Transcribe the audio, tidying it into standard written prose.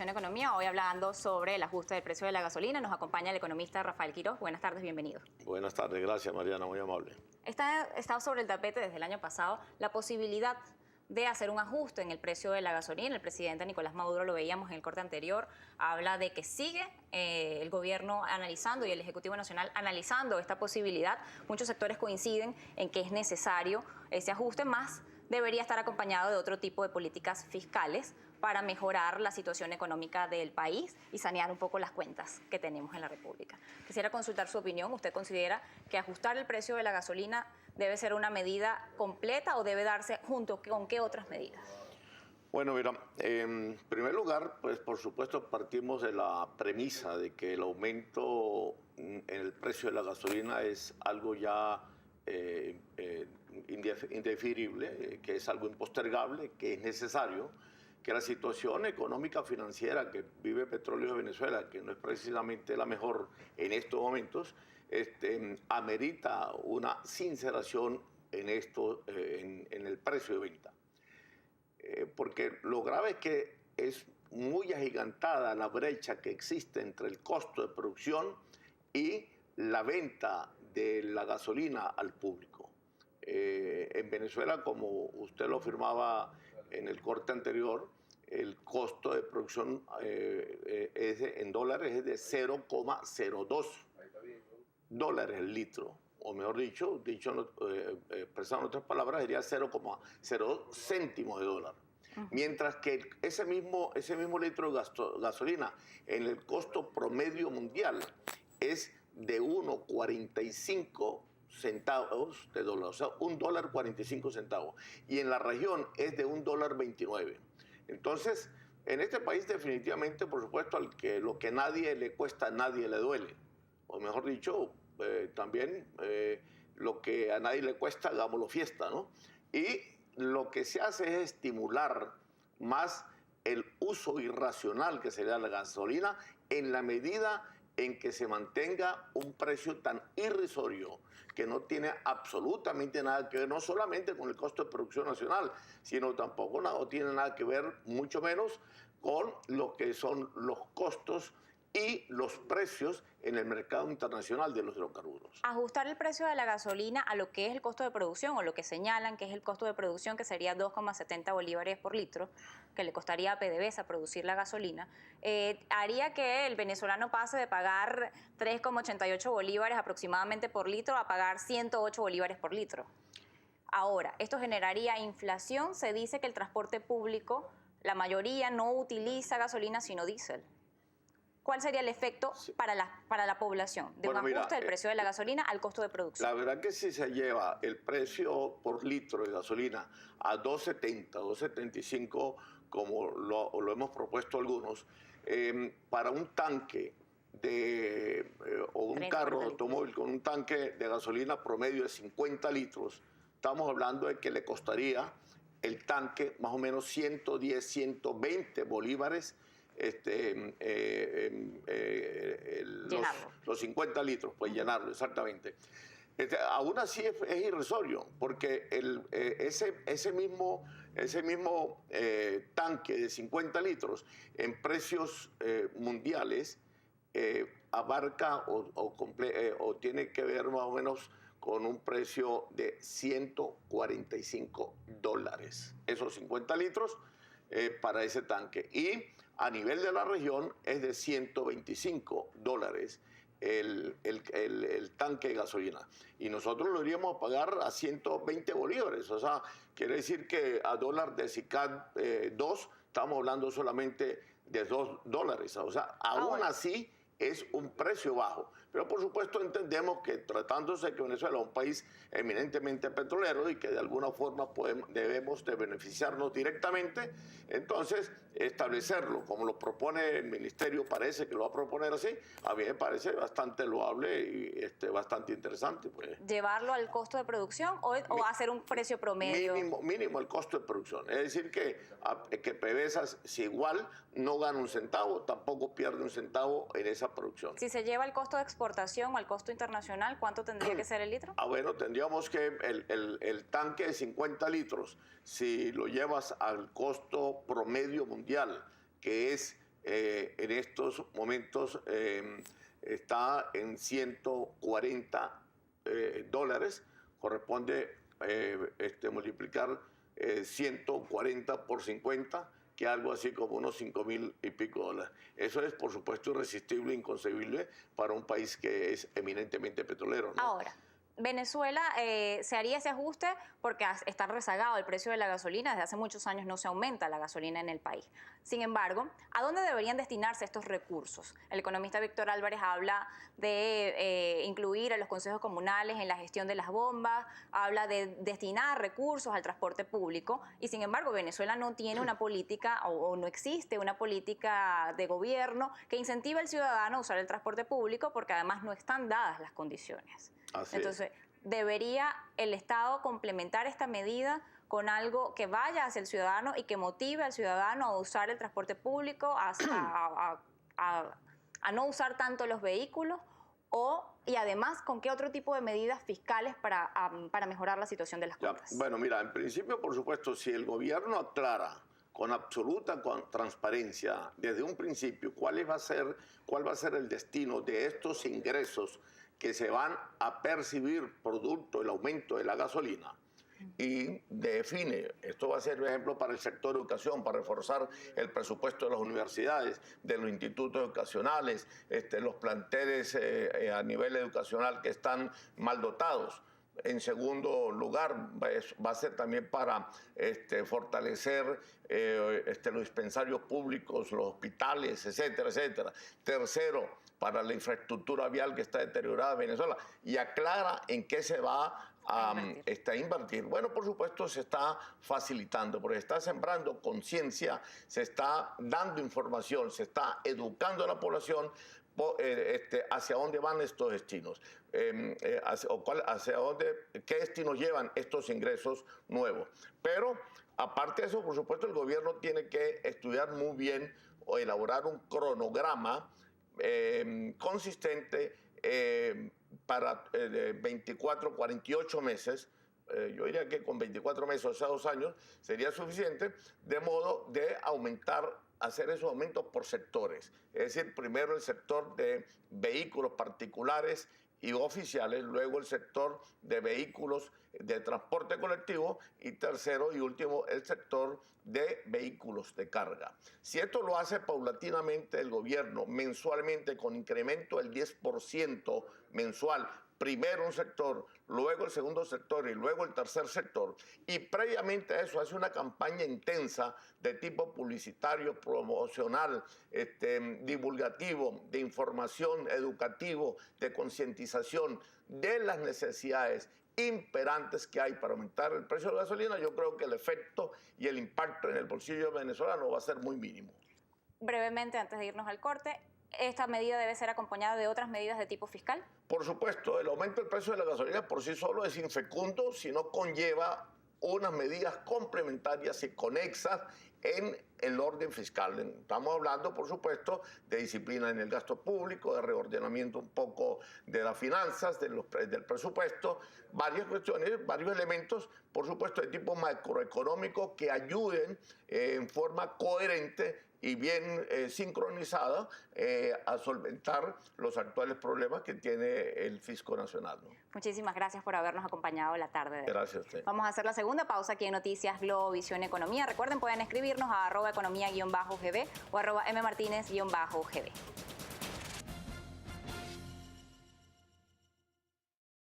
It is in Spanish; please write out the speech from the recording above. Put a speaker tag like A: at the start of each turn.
A: Economía, hoy hablando sobre el ajuste del precio de la gasolina. Nos acompaña el economista Rafael Quiroz. Buenas tardes, bienvenido.
B: Buenas tardes, gracias Mariana, muy amable.
A: Está sobre el tapete desde el año pasado la posibilidad de hacer un ajuste en el precio de la gasolina. El presidente Nicolás Maduro, lo veíamos en el corte anterior, habla de que sigue el gobierno analizando y el Ejecutivo Nacional analizando esta posibilidad. Muchos sectores coinciden en que es necesario ese ajuste, más debería estar acompañado de otro tipo de políticas fiscales para mejorar la situación económica del país y sanear un poco las cuentas que tenemos en la República. Quisiera consultar su opinión. ¿Usted considera que ajustar el precio de la gasolina debe ser una medida completa o debe darse junto con qué otras medidas?
B: Bueno, mira, en primer lugar, pues por supuesto partimos de la premisa de que el aumento en el precio de la gasolina es algo ya indefinible, que es algo impostergable, que es necesario, que la situación económica financiera que vive Petróleo de Venezuela, que no es precisamente la mejor en estos momentos, amerita una sinceración en esto, en el precio de venta. Porque lo grave es que es muy agigantada la brecha que existe entre el costo de producción y la venta de la gasolina al público. En Venezuela, como usted lo afirmaba en el corte anterior, el costo de producción en dólares es de 0,02 dólares el litro, o mejor dicho, expresado en otras palabras, sería 0,02 céntimos de dólar. Mientras que ese mismo litro de gasolina en el costo promedio mundial es de 1,45 centavos de dólar, o sea, $1.45, y en la región es de $1.29. Entonces, en este país definitivamente, por supuesto, lo que a nadie le cuesta, a nadie le duele. O mejor dicho, también lo que a nadie le cuesta, hagámoslo fiesta, ¿no? Y lo que se hace es estimular más el uso irracional que sería la gasolina en la medida en que se mantenga un precio tan irrisorio que no tiene absolutamente nada que ver, no solamente con el costo de producción nacional, sino tampoco tiene nada que ver, mucho menos, con lo que son los costos y los precios en el mercado internacional de los hidrocarburos.
A: Ajustar el precio de la gasolina a lo que es el costo de producción, o lo que señalan que es el costo de producción, que sería 2,70 bolívares por litro, que le costaría a PDVSA producir la gasolina, haría que el venezolano pase de pagar 3,88 bolívares aproximadamente por litro a pagar 108 bolívares por litro. Ahora, esto generaría inflación. Se dice que el transporte público, la mayoría no utiliza gasolina sino diésel. ¿Cuál sería el efecto para la población de un ajuste del precio de la gasolina al costo de producción?
B: La verdad que si se lleva el precio por litro de gasolina a 2,70, 2,75, como lo hemos propuesto algunos, para un tanque o un carro automóvil con un tanque de gasolina promedio de 50 litros, estamos hablando de que le costaría el tanque más o menos 110, 120 bolívares, los 50 litros, pues llenarlo, exactamente. Aún así es irrisorio, porque ese mismo tanque de 50 litros en precios mundiales abarca o tiene que ver más o menos con un precio de $145, esos 50 litros para ese tanque. Y a nivel de la región es de $125 el tanque de gasolina. Y nosotros lo iríamos a pagar a 120 bolívares. O sea, quiere decir que a dólar de SICAD 2 estamos hablando solamente de $2. O sea, aún así es un precio bajo. Pero por supuesto entendemos que tratándose de que Venezuela es un país eminentemente petrolero y que de alguna forma debemos de beneficiarnos directamente, entonces establecerlo como lo propone el ministerio, parece que lo va a proponer así, a mí me parece bastante loable y bastante interesante. Pues.
A: ¿Llevarlo al costo de producción o hacer un precio promedio?
B: Mínimo el costo de producción. Es decir, que PDVSA, si igual no gana un centavo, tampoco pierde un centavo en esa producción.
A: Si se lleva el costo de exportación o al costo internacional, ¿cuánto tendría que ser el litro?
B: Bueno, tendríamos que el tanque de 50 litros, si lo llevas al costo promedio mundial, que es en estos momentos está en 140 dólares, corresponde multiplicar 140 por 50, que es algo así como unos 5.000 y pico dólares. Eso es, por supuesto, irresistible, inconcebible para un país que es eminentemente petrolero, ¿no?
A: Ahora, Venezuela se haría ese ajuste porque está rezagado el precio de la gasolina. Desde hace muchos años no se aumenta la gasolina en el país. Sin embargo, ¿a dónde deberían destinarse estos recursos? El economista Víctor Álvarez habla de incluir a los consejos comunales en la gestión de las bombas, habla de destinar recursos al transporte público y sin embargo Venezuela no tiene una política o no existe una política de gobierno que incentive al ciudadano a usar el transporte público porque además no están dadas las condiciones. Entonces, ¿debería el Estado complementar esta medida con algo que vaya hacia el ciudadano y que motive al ciudadano a usar el transporte público, a no usar tanto los vehículos? Y además, ¿con qué otro tipo de medidas fiscales para mejorar la situación de las compras?
B: Bueno, mira, en principio, por supuesto, si el gobierno aclara con absoluta transparencia desde un principio cuál va a ser el destino de estos ingresos que se van a percibir producto del aumento de la gasolina, y define, esto va a ser, por ejemplo, para el sector de educación, para reforzar el presupuesto de las universidades, de los institutos educacionales, los planteles a nivel educacional que están mal dotados. En segundo lugar, va a ser también para fortalecer los dispensarios públicos, los hospitales, etcétera, etcétera. Tercero, para la infraestructura vial que está deteriorada en Venezuela. Y aclara en qué se va a invertir. Bueno, por supuesto, se está facilitando, porque se está sembrando conciencia, se está dando información, se está educando a la población hacia dónde van estos destinos, qué destinos llevan estos ingresos nuevos. Pero, aparte de eso, por supuesto, el gobierno tiene que estudiar muy bien o elaborar un cronograma consistente para 24, 48 meses. Yo diría que con 24 meses, o sea, 2 años, sería suficiente, de modo de hacer esos aumentos por sectores. Es decir, primero el sector de vehículos particulares y oficiales, luego el sector de vehículos de transporte colectivo y tercero y último el sector de vehículos de carga. Si esto lo hace paulatinamente el gobierno, mensualmente con incremento del 10% mensual, primero un sector, luego el segundo sector y luego el tercer sector, y previamente a eso hace una campaña intensa de tipo publicitario, promocional, divulgativo, de información, educativo, de concientización de las necesidades imperantes que hay para aumentar el precio de la gasolina, yo creo que el efecto y el impacto en el bolsillo venezolano va a ser muy mínimo.
A: Brevemente, antes de irnos al corte, ¿esta medida debe ser acompañada de otras medidas de tipo fiscal?
B: Por supuesto, el aumento del precio de la gasolina por sí solo es infecundo si no conlleva unas medidas complementarias y conexas en el orden fiscal. Estamos hablando, por supuesto, de disciplina en el gasto público, de reordenamiento un poco de las finanzas, del presupuesto, varias cuestiones, varios elementos, por supuesto, de tipo macroeconómico que ayuden en forma coherente y bien sincronizada a solventar los actuales problemas que tiene el fisco nacional, ¿no?
A: Muchísimas gracias por habernos acompañado la tarde de hoy.
B: Gracias a usted.
A: Vamos a hacer la segunda pausa aquí en Noticias Globovisión Economía. Recuerden, pueden escribirnos a @economía_gb o @mmartinez_gb.